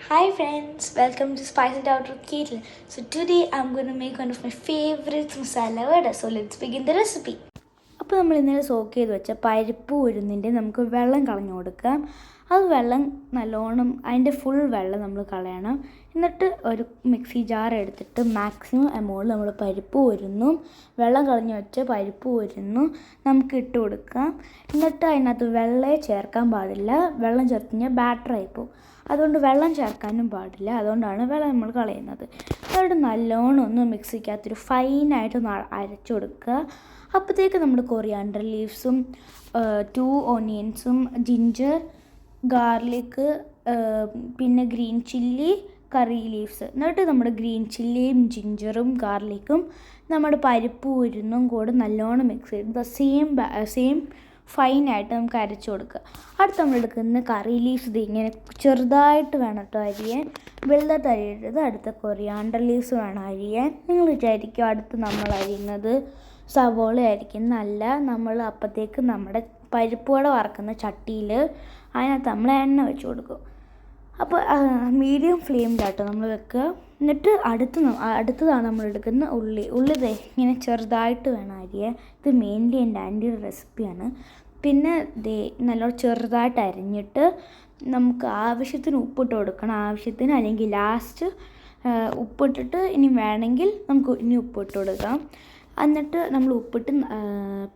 Hi friends, welcome to Spice It Out with Caitlin. So today I'm going to make one of my favorite masala vada. So let's begin the recipe. അപ്പോൾ നമ്മൾ ഇന്നലെ soak ചെയ്ത് വെച്ച പരിപ്പ് ഉഴുന്നിൻ്റെ നമുക്ക് വെള്ളം കളഞ്ഞു കൊടുക്കാം. അത് വെള്ളം നല്ലോണം അതിൻ്റെ ഫുൾ വെള്ളം നമ്മൾ കളയണം. എന്നിട്ട് ഒരു മിക്സി ജാർ എടുത്തിട്ട് മാക്സിമം എമൗണ്ട് നമ്മൾ പരിപ്പ് ഉഴുന്നും വെള്ളം കളഞ്ഞു വെച്ച പരിപ്പ് ഉഴുന്നും നമുക്ക് ഇട്ട് കൊടുക്കാം. എന്നിട്ട് അതിനകത്ത് വെള്ളമേ ചേർക്കാൻ പാടില്ല. വെള്ളം ചേർത്ത് കഴിഞ്ഞാൽ ബാറ്ററായി പോകും. അതുകൊണ്ട് വെള്ളം ചേർക്കാനും പാടില്ല. അതുകൊണ്ടാണ് വെള്ളം നമ്മൾ കളയുന്നത്. അതുകൊണ്ട് നല്ലോണം ഒന്ന് മിക്സിക്കകത്തൊരു ഫൈനായിട്ട് അരച്ചു കൊടുക്കുക. അപ്പോഴത്തേക്ക് നമ്മൾ കൊറിയാണ്ടർ ലീവ്സും 2 ഓണിയൻസും ജിഞ്ചർ ഗാർലിക്ക് പിന്നെ ഗ്രീൻ ചില്ലി കറി ലീവ്സ് എന്നിട്ട് നമ്മുടെ ഗ്രീൻ ചില്ലിയും ജിഞ്ചറും ഗാർലിക്കും നമ്മുടെ പരിപ്പ് ഉഴുന്നും കൂടെ നല്ലോണം മിക്സ് ചെയ്ത് സെയിം ഫൈനായിട്ട് നമുക്ക് അരച്ചു കൊടുക്കുക. അടുത്ത് നമ്മൾ എടുക്കുന്ന കറി ലീവ്സ് ഇത് ഇങ്ങനെ ചെറുതായിട്ട് വേണം കേട്ടോ അരിയാൻ. വലുതായിട്ട് അരിയരുത്. അടുത്ത കൊറിയാണ്ടർ ലീവ്സ് വേണം അരിയാൻ. നിങ്ങൾ വിചാരിക്കും അടുത്ത് നമ്മൾ അരിയുന്നത് സവോള ആയിരിക്കും. നല്ല നമ്മൾ അപ്പോഴത്തേക്ക് നമ്മുടെ പരിപ്പ് വട വറക്കുന്ന ചട്ടിയിൽ അതിനകത്ത് നമ്മൾ എണ്ണ വെച്ച് കൊടുക്കും. അപ്പോൾ മീഡിയം ഫ്ലെയിമിലാട്ടോ നമ്മൾ വെക്കുക. എന്നിട്ട് അടുത്തതാണ് നമ്മൾ എടുക്കുന്ന ഉള്ളി ഇങ്ങനെ ചെറുതായിട്ട് വേണം അരിയാൻ. ഇത് മെയിൻലി എൻ്റെ ആൻറ്റിയുടെ റെസിപ്പിയാണ്. പിന്നെ നല്ലോണം ചെറുതായിട്ട് അരിഞ്ഞിട്ട് നമുക്ക് ആവശ്യത്തിന് ഉപ്പിട്ട് കൊടുക്കണം. ആവശ്യത്തിന്, അല്ലെങ്കിൽ ലാസ്റ്റ് ഉപ്പിട്ടിട്ട് ഇനി വേണമെങ്കിൽ നമുക്ക് ഇനി ഉപ്പിട്ട് കൊടുക്കാം. എന്നിട്ട് നമ്മൾ ഉപ്പിട്ട്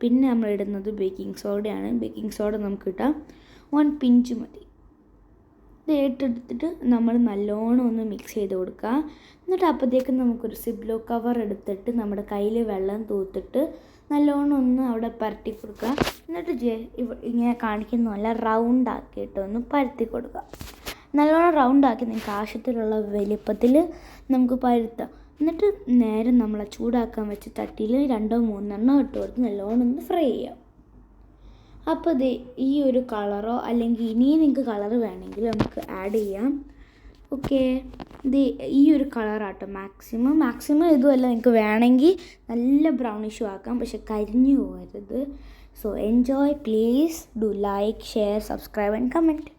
പിന്നെ നമ്മൾ ഇടുന്നത് ബേക്കിംഗ് സോഡയാണ്. ബേക്കിംഗ് സോഡ നമുക്ക് ഇട്ടാം 1 പിഞ്ച് മതി. ഇത് ഏറ്റെടുത്തിട്ട് നമ്മൾ നല്ലോണം ഒന്ന് മിക്സ് ചെയ്ത് കൊടുക്കുക. എന്നിട്ട് അപ്പോഴത്തേക്കും നമുക്കൊരു സിബ്ലോ കവർ എടുത്തിട്ട് നമ്മുടെ കയ്യിൽ വെള്ളം തൂത്തിട്ട് നല്ലോണം ഒന്ന് അവിടെ പരട്ടി കൊടുക്കുക. എന്നിട്ട് ഇങ്ങനെ കാണിക്കുന്ന പോലെ റൗണ്ട് ആക്കിയിട്ട് ഒന്ന് പരത്തി കൊടുക്കുക. നല്ലോണം റൗണ്ടാക്കി നിങ്ങൾക്ക് ആവശ്യത്തിലുള്ള വലിപ്പത്തിൽ നമുക്ക് പരത്താം. എന്നിട്ട് നേരെ നമ്മൾ ചൂടാക്കാൻ വെച്ച തട്ടിയിൽ 2-3 ഇട്ട് കൊടുത്ത് നല്ലോണം ഒന്ന് ഫ്രൈ ചെയ്യാം. അപ്പോൾ ഈ ഒരു കളറോ അല്ലെങ്കിൽ ഇനിയും നിങ്ങൾക്ക് കളർ വേണമെങ്കിൽ നമുക്ക് ആഡ് ചെയ്യാം. ഓക്കെ, ഈ ഒരു കളറാട്ടോ മാക്സിമം ഇതുമല്ല, നിങ്ങൾക്ക് വേണമെങ്കിൽ നല്ല ബ്രൗണിഷും ആക്കാം, പക്ഷെ കരിഞ്ഞു പോകരുത്. So enjoy. Please do like, share, subscribe and comment.